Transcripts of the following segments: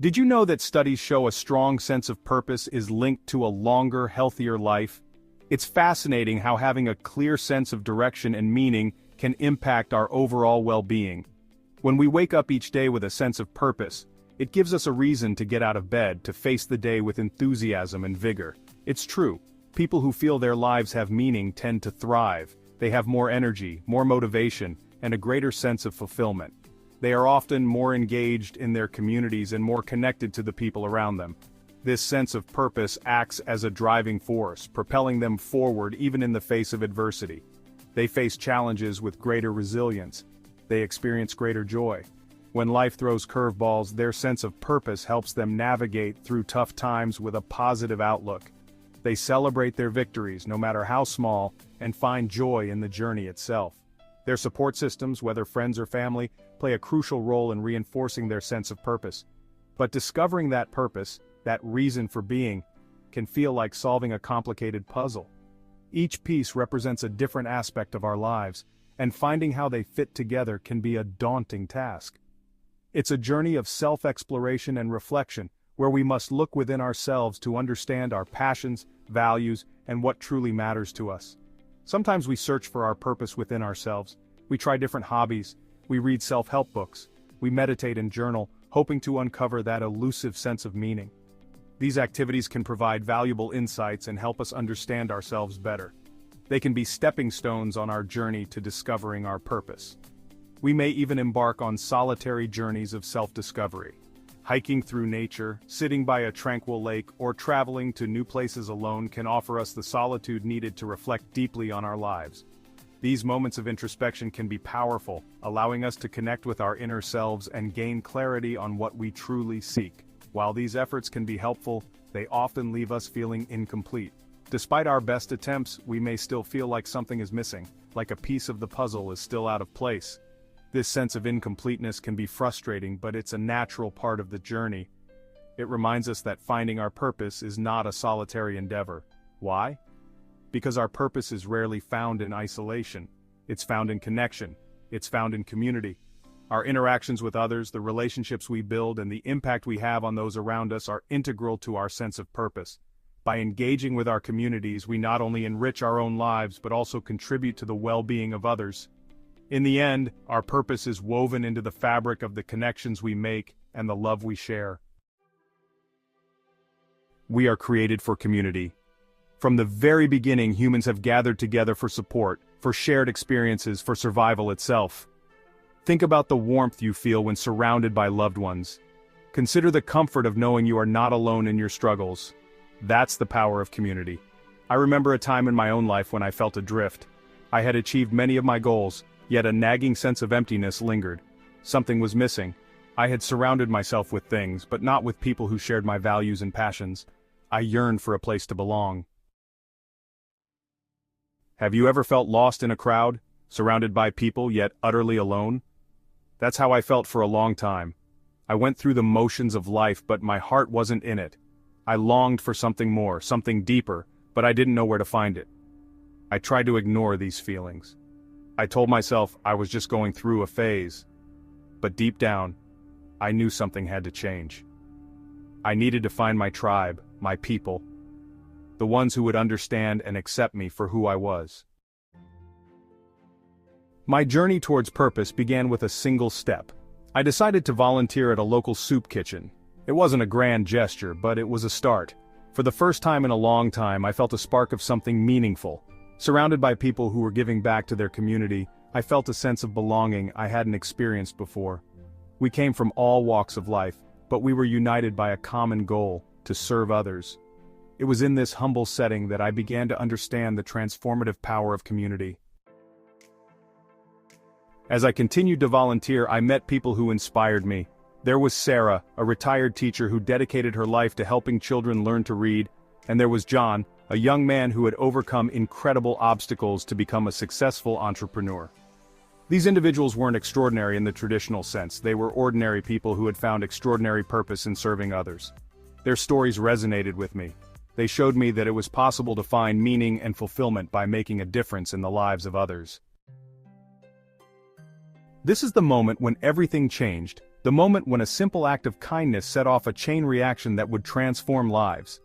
Did you know that studies show a strong sense of purpose is linked to a longer, healthier life? It's fascinating how having a clear sense of direction and meaning can impact our overall well-being. When we wake up each day with a sense of purpose, it gives us a reason to get out of bed to face the day with enthusiasm and vigor. It's true, people who feel their lives have meaning tend to thrive. They have more energy, more motivation, and a greater sense of fulfillment. They are often more engaged in their communities and more connected to the people around them. This sense of purpose acts as a driving force, propelling them forward even in the face of adversity. They face challenges with greater resilience. They experience greater joy. When life throws curveballs, their sense of purpose helps them navigate through tough times with a positive outlook. They celebrate their victories, no matter how small, and find joy in the journey itself. Their support systems, whether friends or family, play a crucial role in reinforcing their sense of purpose. But discovering that purpose, that reason for being, can feel like solving a complicated puzzle. Each piece represents a different aspect of our lives, and finding how they fit together can be a daunting task. It's a journey of self-exploration and reflection, where we must look within ourselves to understand our passions, values, and what truly matters to us. Sometimes we search for our purpose within ourselves. We try different hobbies, we read self-help books, we meditate and journal, hoping to uncover that elusive sense of meaning. These activities can provide valuable insights and help us understand ourselves better. They can be stepping stones on our journey to discovering our purpose. We may even embark on solitary journeys of self-discovery. Hiking through nature, sitting by a tranquil lake, or traveling to new places alone can offer us the solitude needed to reflect deeply on our lives. These moments of introspection can be powerful, allowing us to connect with our inner selves and gain clarity on what we truly seek. While these efforts can be helpful, they often leave us feeling incomplete. Despite our best attempts, we may still feel like something is missing, like a piece of the puzzle is still out of place. This sense of incompleteness can be frustrating, but it's a natural part of the journey. It reminds us that finding our purpose is not a solitary endeavor. Why? Because our purpose is rarely found in isolation. It's found in connection. It's found in community. Our interactions with others, the relationships we build, and the impact we have on those around us are integral to our sense of purpose. By engaging with our communities, we not only enrich our own lives but also contribute to the well-being of others. In the end, our purpose is woven into the fabric of the connections we make and the love we share. We are created for community. From the very beginning, humans have gathered together for support, for shared experiences, for survival itself. Think about the warmth you feel when surrounded by loved ones. Consider the comfort of knowing you are not alone in your struggles. That's the power of community. I remember a time in my own life when I felt adrift. I had achieved many of my goals, yet a nagging sense of emptiness lingered. Something was missing. I had surrounded myself with things, but not with people who shared my values and passions. I yearned for a place to belong. Have you ever felt lost in a crowd, surrounded by people yet utterly alone? That's how I felt for a long time. I went through the motions of life, but my heart wasn't in it. I longed for something more, something deeper, but I didn't know where to find it. I tried to ignore these feelings. I told myself I was just going through a phase. But deep down, I knew something had to change. I needed to find my tribe, my people, the ones who would understand and accept me for who I was. My journey towards purpose began with a single step. I decided to volunteer at a local soup kitchen. It wasn't a grand gesture, but it was a start. For the first time in a long time, I felt a spark of something meaningful. Surrounded by people who were giving back to their community, I felt a sense of belonging I hadn't experienced before. We came from all walks of life, but we were united by a common goal: to serve others. It was in this humble setting that I began to understand the transformative power of community. As I continued to volunteer, I met people who inspired me. There was Sarah, a retired teacher who dedicated her life to helping children learn to read, and there was John, a young man who had overcome incredible obstacles to become a successful entrepreneur. These individuals weren't extraordinary in the traditional sense. They were ordinary people who had found extraordinary purpose in serving others. Their stories resonated with me. They showed me that it was possible to find meaning and fulfillment by making a difference in the lives of others. This is the moment when everything changed. The moment when a simple act of kindness set off a chain reaction that would transform lives.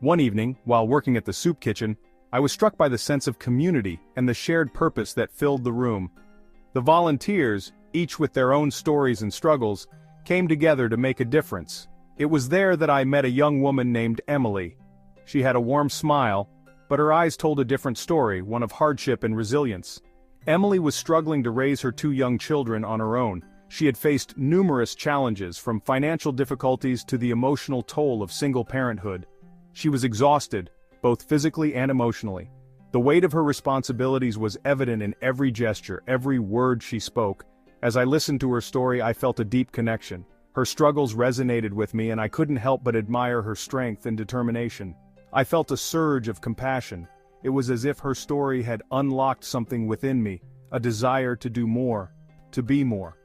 One evening, while working at the soup kitchen, I was struck by the sense of community and the shared purpose that filled the room. The volunteers, each with their own stories and struggles, came together to make a difference. It was there that I met a young woman named Emily. She had a warm smile, but her eyes told a different story, one of hardship and resilience. Emily was struggling to raise her 2 young children on her own. She had faced numerous challenges, from financial difficulties to the emotional toll of single parenthood. She was exhausted, both physically and emotionally. The weight of her responsibilities was evident in every gesture, every word she spoke. As I listened to her story, I felt a deep connection. Her struggles resonated with me, and I couldn't help but admire her strength and determination. I felt a surge of compassion. It was as if her story had unlocked something within me, a desire to do more, to be more.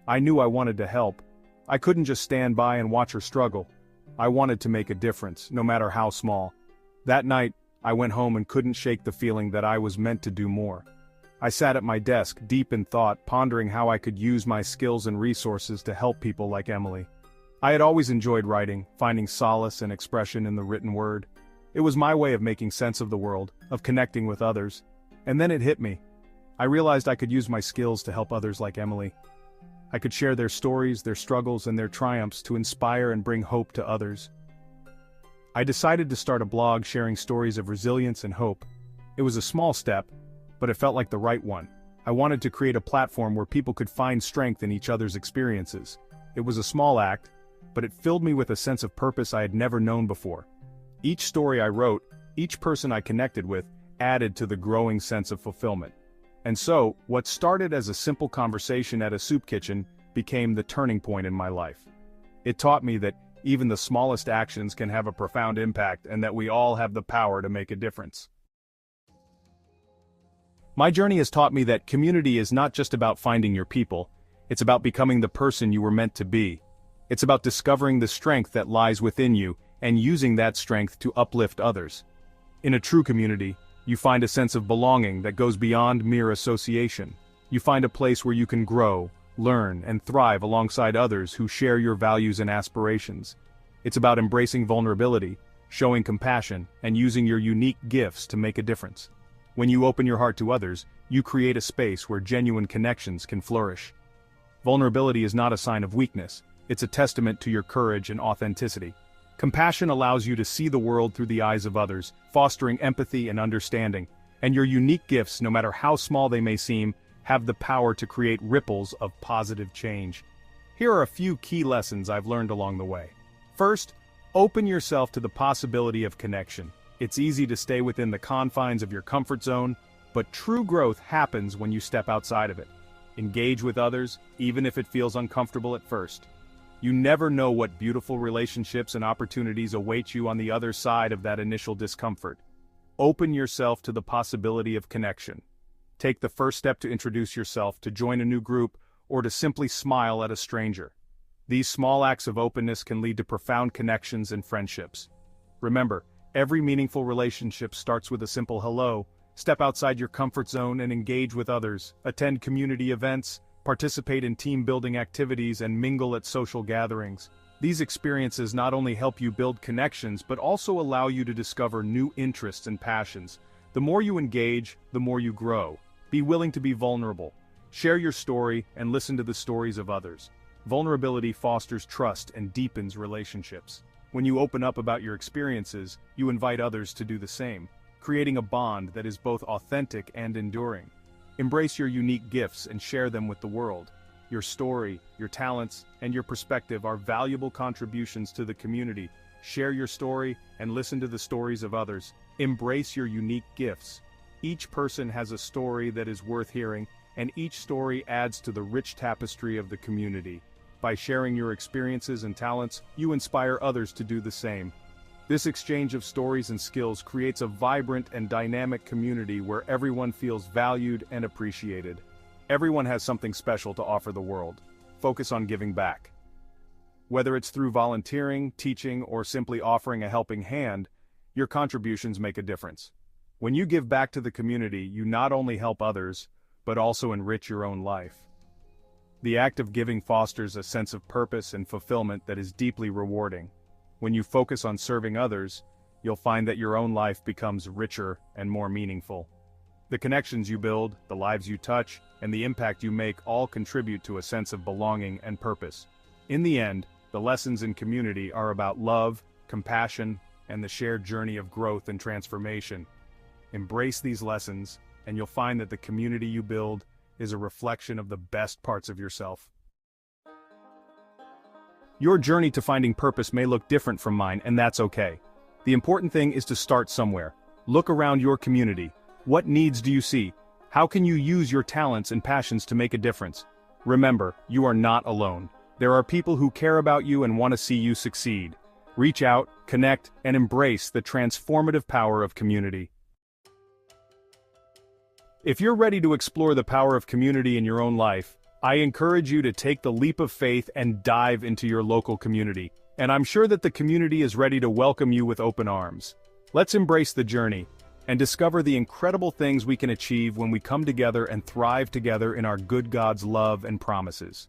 I knew I wanted to help. I couldn't just stand by and watch her struggle. I wanted to make a difference, no matter how small. That night, I went home and couldn't shake the feeling that I was meant to do more. I sat at my desk, deep in thought, pondering how I could use my skills and resources to help people like Emily. I had always enjoyed writing, finding solace and expression in the written word. It was my way of making sense of the world, of connecting with others. And then it hit me. I realized I could use my skills to help others like Emily. I could share their stories, their struggles, and their triumphs to inspire and bring hope to others. I decided to start a blog sharing stories of resilience and hope. It was a small step, but it felt like the right one. I wanted to create a platform where people could find strength in each other's experiences. It was a small act, but it filled me with a sense of purpose I had never known before. Each story I wrote, each person I connected with, added to the growing sense of fulfillment. And so, what started as a simple conversation at a soup kitchen became the turning point in my life. It taught me that even the smallest actions can have a profound impact, and that we all have the power to make a difference. My journey has taught me that community is not just about finding your people, it's about becoming the person you were meant to be. It's about discovering the strength that lies within you and using that strength to uplift others. In a true community, you find a sense of belonging that goes beyond mere association. You find a place where you can grow, learn, and thrive alongside others who share your values and aspirations. It's about embracing vulnerability, showing compassion, and using your unique gifts to make a difference. When you open your heart to others, you create a space where genuine connections can flourish. Vulnerability is not a sign of weakness, it's a testament to your courage and authenticity. Compassion allows you to see the world through the eyes of others, fostering empathy and understanding. And your unique gifts, no matter how small they may seem, have the power to create ripples of positive change. Here are a few key lessons I've learned along the way. First, open yourself to the possibility of connection. It's easy to stay within the confines of your comfort zone, but true growth happens when you step outside of it. Engage with others, even if it feels uncomfortable at first. You never know what beautiful relationships and opportunities await you on the other side of that initial discomfort. Open yourself to the possibility of connection. Take the first step to introduce yourself, to join a new group, or to simply smile at a stranger. These small acts of openness can lead to profound connections and friendships. Remember, every meaningful relationship starts with a simple hello. Step outside your comfort zone and engage with others. Attend community events, participate in team-building activities, and mingle at social gatherings. These experiences not only help you build connections, but also allow you to discover new interests and passions. The more you engage, the more you grow. Be willing to be vulnerable. Share your story and listen to the stories of others. Vulnerability fosters trust and deepens relationships. When you open up about your experiences, you invite others to do the same, creating a bond that is both authentic and enduring. Embrace your unique gifts and share them with the world. Your story, your talents, and your perspective are valuable contributions to the community. Share your story and listen to the stories of others. Embrace your unique gifts. Each person has a story that is worth hearing, and each story adds to the rich tapestry of the community. By sharing your experiences and talents, you inspire others to do the same. This exchange of stories and skills creates a vibrant and dynamic community where everyone feels valued and appreciated. Everyone has something special to offer the world. Focus on giving back. Whether it's through volunteering, teaching, or simply offering a helping hand, your contributions make a difference. When you give back to the community, you not only help others, but also enrich your own life. The act of giving fosters a sense of purpose and fulfillment that is deeply rewarding. When you focus on serving others, you'll find that your own life becomes richer and more meaningful. The connections you build, the lives you touch, and the impact you make all contribute to a sense of belonging and purpose. In the end, the lessons in community are about love, compassion, and the shared journey of growth and transformation. Embrace these lessons, and you'll find that the community you build is a reflection of the best parts of yourself. Your journey to finding purpose may look different from mine, and that's okay. The important thing is to start somewhere. Look around your community. What needs do you see? How can you use your talents and passions to make a difference? Remember, you are not alone. There are people who care about you and want to see you succeed. Reach out, connect, and embrace the transformative power of community. If you're ready to explore the power of community in your own life, I encourage you to take the leap of faith and dive into your local community. And I'm sure that the community is ready to welcome you with open arms. Let's embrace the journey and discover the incredible things we can achieve when we come together and thrive together in our good God's love and promises.